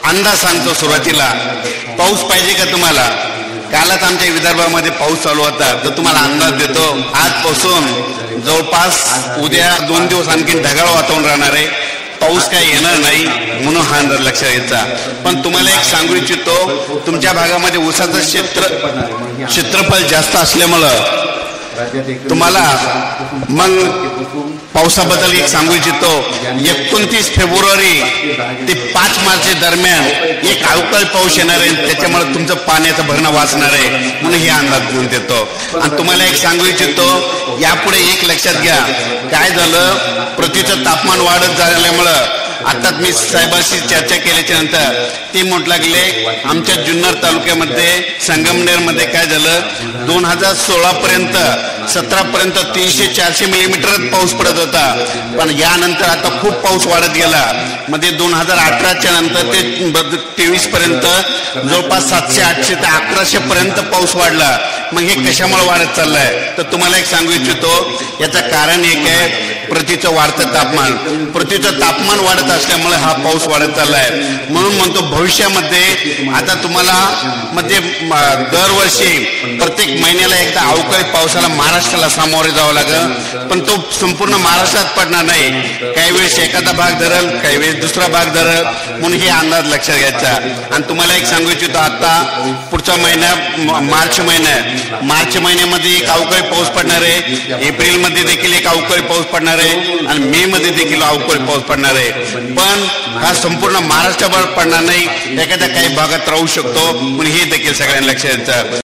अंदाज सांगतो सुरुवातीला. पाऊस पाहिजे का तुम्हाला? कालच आमच्या विदर्भामध्ये पाऊस चालू होता, तर तुम्हाला अंदाज देतो. आजपासून जवळपास उद्या 2 दिवस आणखी ढगाळ वातावरण राहणार आहे. पाऊस काही येणार नाही म्हणून हा अंदाज लक्षात घ्यायचा. पण तुम्हाला एक सांगू इच्छितो, तुमच्या भागामध्ये ऊसाचं क्षेत्रफळ जास्त असल्यामुळं तुम्हाला मग पावसाबद्दल एक सांगू इच्छितो. 29 फेब्रुवारी ते 5 मार्च दरम्यान एक अवकाळी पाऊस येणार आहे, त्याच्यामुळे तुमचं पाण्याचं भरणं वाचणार आहे म्हणून हे अंदाज देऊन देतो. आणि तुम्हाला एक सांगू इच्छितो, यापुढे एक लक्षात घ्या, काय झालं, पृथ्वीचं तापमान वाढत झाल्यामुळं आता मी साहेबांशी चर्चा केल्याच्या नंतर ते म्हटलं गेले, आमच्या जुन्नर तालुक्यामध्ये संगमनेरमध्ये काय झालं, 2016 पर्यंत 17 पर्यंत 300-400 मिलीमीटरच पाऊस पडत होता. पण यानंतर आता खूप पाऊस वाढत गेला. मध्ये 2018च्या नंतर ते 23 पर्यंत जवळपास 700-800 ते 1100 पर्यंत पाऊस वाढला. मग हे कशामुळे वाढत चाललंय? तर तुम्हाला एक सांगू इच्छितो, याचं कारण एक आहे, पृथ्वीचं वाढतं तापमान. पृथ्वीचं तापमान वाढत असल्यामुळे हा पाऊस वाढत चाललाय. म्हणून म्हणतो भविष्यामध्ये आता तुम्हाला म्हणजे दरवर्षी प्रत्येक महिन्याला एकदा अवकाळी पावसाला महाराष्ट्राला सामोरे जावं लागेल. पण तो संपूर्ण महाराष्ट्रात पडणार नाही. काही वेळेस एखादा भाग धरल, काही वेळेस दुसरा भाग धरल, म्हणून हे अंदाज लक्षात घ्यायचा. आणि तुम्हाला एक सांगू इच्छितो, आता पुढचा महिना मार्च महिन्यामध्ये एक अवकाळी पाऊस पडणार आहे. एप्रिलमध्ये देखील एक अवकाळी पाऊस पडणार आहे आणि मे मध्ये देखील अवकाळी पाऊस पडणार आहे. पण हा संपूर्ण महाराष्ट्रभर पडणार नाही, एखाद्या काही भागात राहू शकतो. म्हणून हे देखील सगळ्यांना लक्षात घ्यायचं.